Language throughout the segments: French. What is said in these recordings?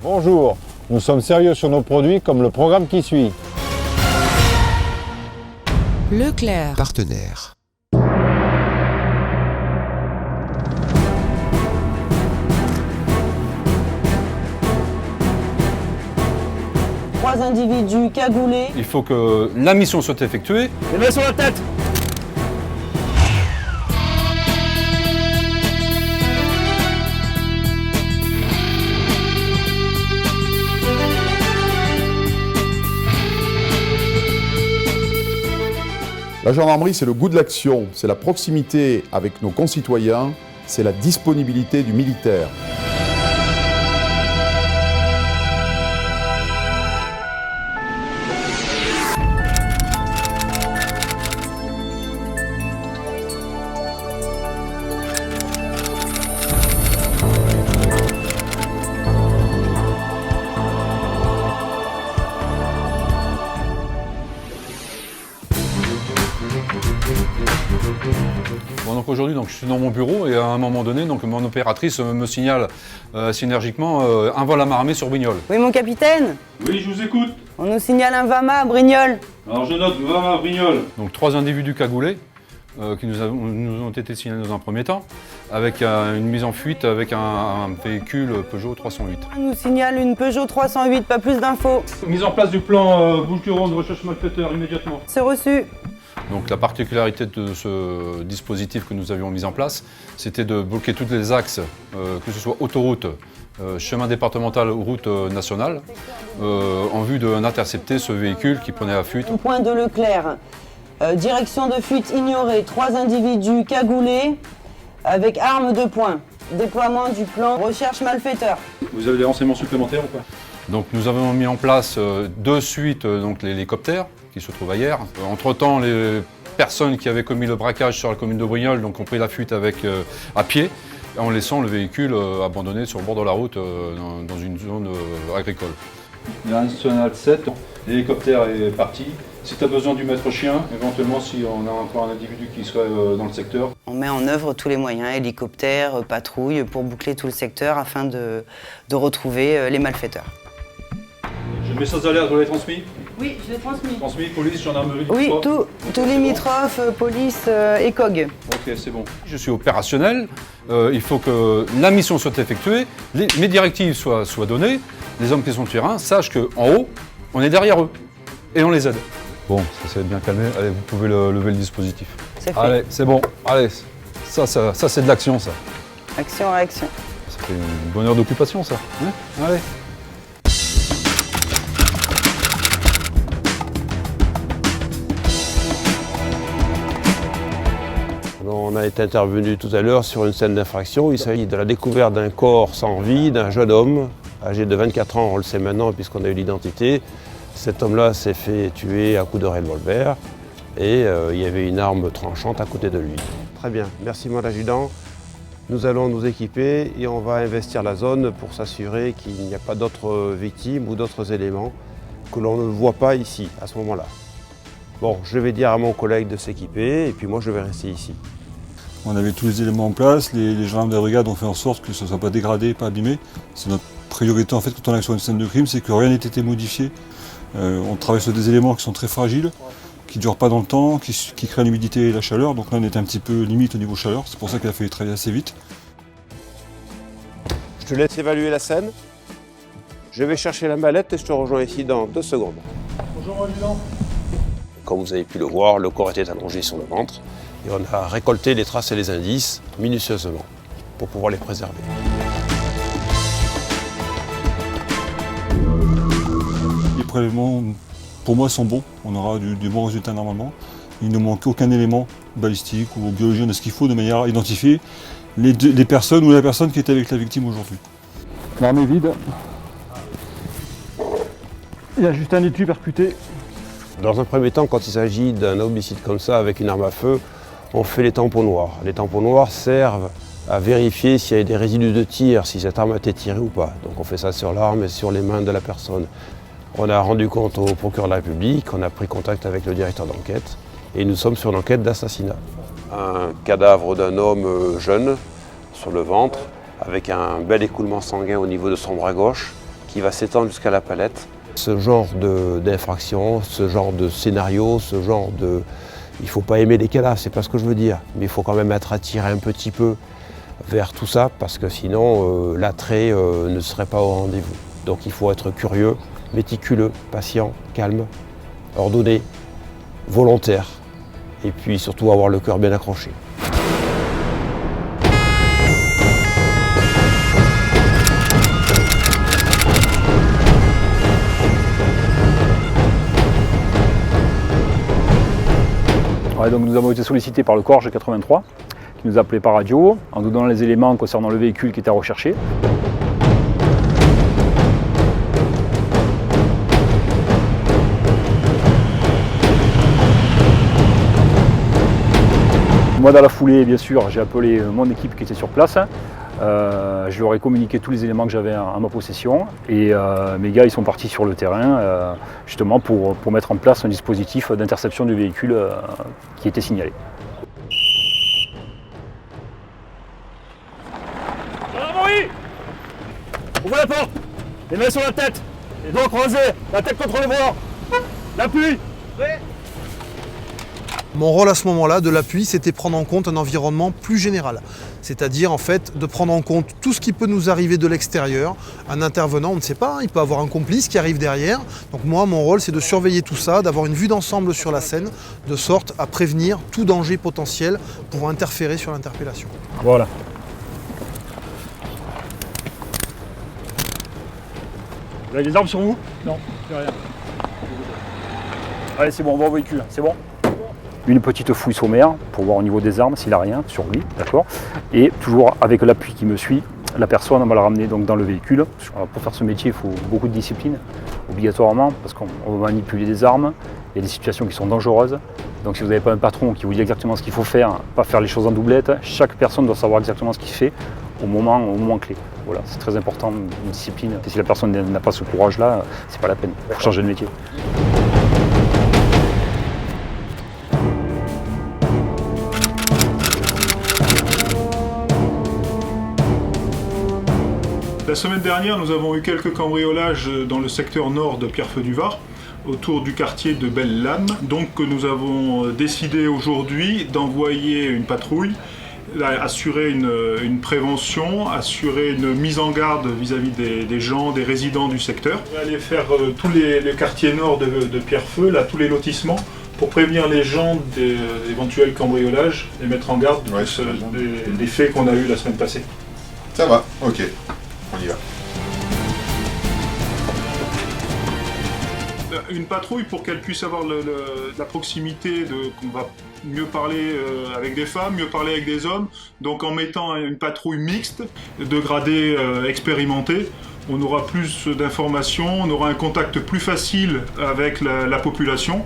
Bonjour, nous sommes sérieux sur nos produits comme le programme qui suit. Leclerc. Partenaire. Trois individus cagoulés. Il faut que la mission soit effectuée. Les mains sur la tête! La gendarmerie, c'est le goût de l'action, c'est la proximité avec nos concitoyens, c'est la disponibilité du militaire. Bon, donc aujourd'hui, je suis dans mon bureau et à un moment donné, mon opératrice me signale synergiquement un vol à main armée sur Brignoles. Oui, mon capitaine, Oui, je vous écoute. on nous signale un Vama à Brignoles. Alors je note Vama Brignoles. Donc 3 individus cagoulés qui nous ont été signalés dans un premier temps, avec une mise en fuite avec un véhicule Peugeot 308. On nous signale une Peugeot 308, pas plus d'infos. Mise en place du plan bouche du Rhône, recherche malfaiteur immédiatement. C'est reçu. Donc la particularité de ce dispositif que nous avions mis en place, c'était de bloquer tous les axes, que ce soit autoroute, chemin départemental ou route nationale, en vue d'intercepter ce véhicule qui prenait la fuite. Au point de Leclerc, direction de fuite ignorée, trois individus cagoulés avec armes de poing. Déploiement du plan recherche malfaiteur. Vous avez des renseignements supplémentaires ou pas? Donc nous avons mis en place de suite l'hélicoptère qui se trouve ailleurs. Entre-temps, les personnes qui avaient commis le braquage sur la commune de Brignoles ont pris la fuite à pied, en laissant le véhicule abandonné sur le bord de la route dans une zone agricole. La nationale 7, l'hélicoptère est parti. Si tu as besoin du maître chien, éventuellement si on a encore un individu qui serait dans le secteur. On met en œuvre tous les moyens, hélicoptères, patrouilles, pour boucler tout le secteur afin de retrouver les malfaiteurs. J'ai le message d'alerte, vous l'avez transmis? Oui, je l'ai transmis. Transmis, police, gendarmerie. Oui, quoi tous limitrophes, police et COG. Ok, c'est bon. Je suis opérationnel, il faut que la mission soit effectuée, mes directives soient données, les hommes qui sont sur le terrain sachent qu'en haut, on est derrière eux et on les aide. Bon, ça s'est bien calmé, allez, vous pouvez lever le dispositif. C'est fait. Allez, c'est bon, allez, ça c'est de l'action ça. Action, réaction. Ça fait une bonne heure d'occupation ça. Hein, allez. On a été intervenu tout à l'heure sur une scène d'infraction. Il s'agit de la découverte d'un corps sans vie d'un jeune homme âgé de 24 ans, on le sait maintenant puisqu'on a eu l'identité. Cet homme-là s'est fait tuer à coups de revolver et il y avait une arme tranchante à côté de lui. Très bien, merci mon adjudant. Nous allons nous équiper et on va investir la zone pour s'assurer qu'il n'y a pas d'autres victimes ou d'autres éléments que l'on ne voit pas ici, à ce moment-là. Bon, je vais dire à mon collègue de s'équiper et puis moi je vais rester ici. On avait tous les éléments en place, les gendarmes de la brigade ont fait en sorte que ce ne soit pas dégradé, pas abîmé. C'est notre priorité en fait quand on est sur une scène de crime, c'est que rien n'ait été modifié. On travaille sur des éléments qui sont très fragiles, qui ne durent pas dans le temps, qui créent l'humidité et la chaleur. Donc là on est un petit peu limite au niveau chaleur, c'est pour ça qu'il a fallu travailler assez vite. Je te laisse évaluer la scène. Je vais chercher la mallette et je te rejoins ici dans 2 secondes. Bonjour, adjudant. Comme vous avez pu le voir, le corps était allongé sur le ventre et on a récolté les traces et les indices minutieusement pour pouvoir les préserver. Les prélèvements pour moi sont bons, on aura du bon résultat normalement. Il ne manque aucun élément balistique ou biologique, on a ce qu'il faut de manière à identifier les personnes ou la personne qui était avec la victime aujourd'hui. L'arme est vide. Il y a juste un étui percuté. Dans un premier temps, quand il s'agit d'un homicide comme ça avec une arme à feu, on fait les tampons noirs. Les tampons noirs servent à vérifier s'il y a des résidus de tir, si cette arme a été tirée ou pas. Donc on fait ça sur l'arme et sur les mains de la personne. On a rendu compte au procureur de la République, on a pris contact avec le directeur d'enquête et nous sommes sur l'enquête d'assassinat. Un cadavre d'un homme jeune sur le ventre avec un bel écoulement sanguin au niveau de son bras gauche qui qui va s'étendre jusqu'à la palette. Ce genre d'infraction, ce genre de scénario, il ne faut pas aimer les cadavres, c'est pas ce que je veux dire, mais il faut quand même être attiré un petit peu vers tout ça, parce que sinon l'attrait ne serait pas au rendez-vous. Donc il faut être curieux, méticuleux, patient, calme, ordonné, volontaire, et puis surtout avoir le cœur bien accroché. Ouais, donc nous avons été sollicités par le Corge 83 qui nous a appelé par radio en nous donnant les éléments concernant le véhicule qui était recherché. Moi dans la foulée bien sûr j'ai appelé mon équipe qui était sur place. Je leur ai communiqué tous les éléments que j'avais en ma possession et mes gars ils sont partis sur le terrain justement pour mettre en place un dispositif d'interception du véhicule qui était signalé. Ouvrez la porte, les mains sur la tête, les doigts croisés, la tête contre le bord, l'appui. Mon rôle à ce moment-là de l'appui, c'était prendre en compte un environnement plus général. C'est-à-dire en fait de prendre en compte tout ce qui peut nous arriver de l'extérieur. Un intervenant, on ne sait pas, il peut avoir un complice qui arrive derrière. Donc moi, mon rôle, c'est de surveiller tout ça, d'avoir une vue d'ensemble sur la scène, de sorte à prévenir tout danger potentiel pour interférer sur l'interpellation. Voilà. Vous avez des armes sur vous? Non, j'ai rien. Allez, c'est bon, on va au véhicule, c'est bon. Une petite fouille sommaire pour voir au niveau des armes s'il n'a rien sur lui, d'accord. Et toujours avec l'appui qui me suit, la personne, on va la ramener donc dans le véhicule. Alors, pour faire ce métier, il faut beaucoup de discipline, obligatoirement, parce qu'on va manipuler des armes, il y a des situations qui sont dangereuses. Donc si vous n'avez pas un patron qui vous dit exactement ce qu'il faut faire, pas faire les choses en doublette, chaque personne doit savoir exactement ce qu'il fait au moment clé. Voilà, c'est très important, une discipline. Et si la personne n'a pas ce courage-là, c'est pas la peine, il faut changer de métier. La semaine dernière, nous avons eu quelques cambriolages dans le secteur nord de Pierrefeu-du-Var, autour du quartier de Belle-Lame. Donc nous avons décidé aujourd'hui d'envoyer une patrouille, assurer une prévention, assurer une mise en garde vis-à-vis des gens, des résidents du secteur. On va aller faire tous les quartiers nord de Pierrefeu, là, tous les lotissements, pour prévenir les gens d'éventuels cambriolages et mettre en garde des faits qu'on a eus la semaine passée. Ça va, ok. On y va. Une patrouille pour qu'elle puisse avoir la proximité, qu'on va mieux parler avec des femmes, mieux parler avec des hommes. Donc en mettant une patrouille mixte, de gradés expérimentés, on aura plus d'informations, on aura un contact plus facile avec la population,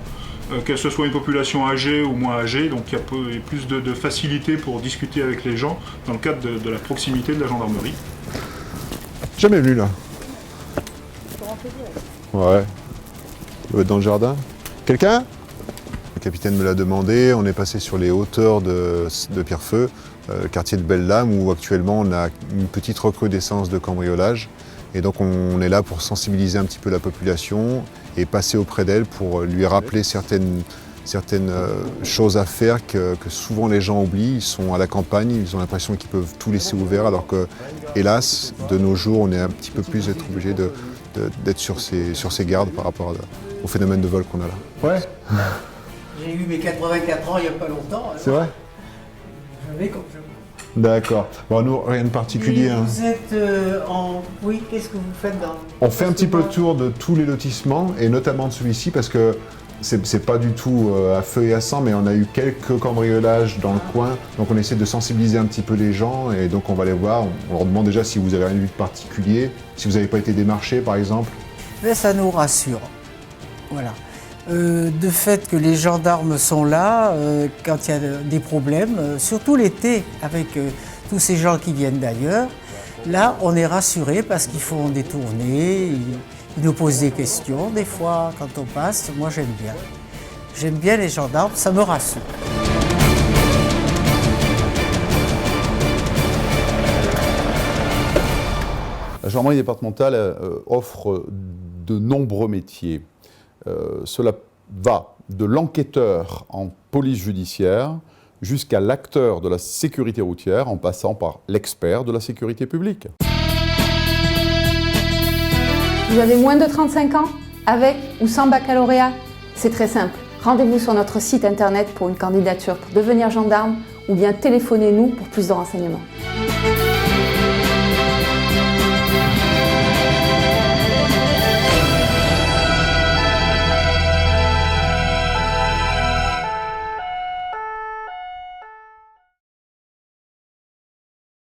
qu'elle ce soit une population âgée ou moins âgée, donc il y a plus de facilité pour discuter avec les gens dans le cadre de la proximité de la gendarmerie. Jamais venu là. Ouais. Il doit être dans le jardin. Quelqu'un? Le capitaine me l'a demandé, on est passé sur les hauteurs de Pierrefeu, le quartier de Belle-Lame, où actuellement on a une petite recrudescence de cambriolage. Et donc on est là pour sensibiliser un petit peu la population et passer auprès d'elle pour lui rappeler certaines choses à faire que souvent les gens oublient. Ils sont à la campagne, ils ont l'impression qu'ils peuvent tout laisser ouvert, alors que, hélas, de nos jours, on est un petit peu plus obligé d'être sur ses gardes par rapport au phénomène de vol qu'on a là. Ouais. J'ai eu mes 84 ans il n'y a pas longtemps. C'est vrai? J'avais comme je... D'accord. Bon, nous, rien de particulier. Et vous êtes en... Oui, qu'est-ce que vous faites dans... On fait un petit peu le tour de tous les lotissements, et notamment de celui-ci, parce que c'est pas du tout à feu et à sang, mais on a eu quelques cambriolages dans le coin, donc on essaie de sensibiliser un petit peu les gens, et donc on va les voir. On leur demande déjà si vous avez rien vu de particulier, si vous n'avez pas été démarché par exemple. Mais ça nous rassure. Voilà. De fait que les gendarmes sont là quand il y a des problèmes, surtout l'été avec tous ces gens qui viennent d'ailleurs. Là, on est rassuré parce qu'ils font des tournées, ils nous posent des questions des fois quand on passe. Moi, j'aime bien. J'aime bien les gendarmes, ça me rassure. gendarmerie départementale offre de nombreux métiers. Cela va de l'enquêteur en police judiciaire jusqu'à l'acteur de la sécurité routière en passant par l'expert de la sécurité publique. Vous avez moins de 35 ans? Avec ou sans baccalauréat? C'est très simple. Rendez-vous sur notre site internet pour une candidature pour devenir gendarme ou bien téléphonez-nous pour plus de renseignements.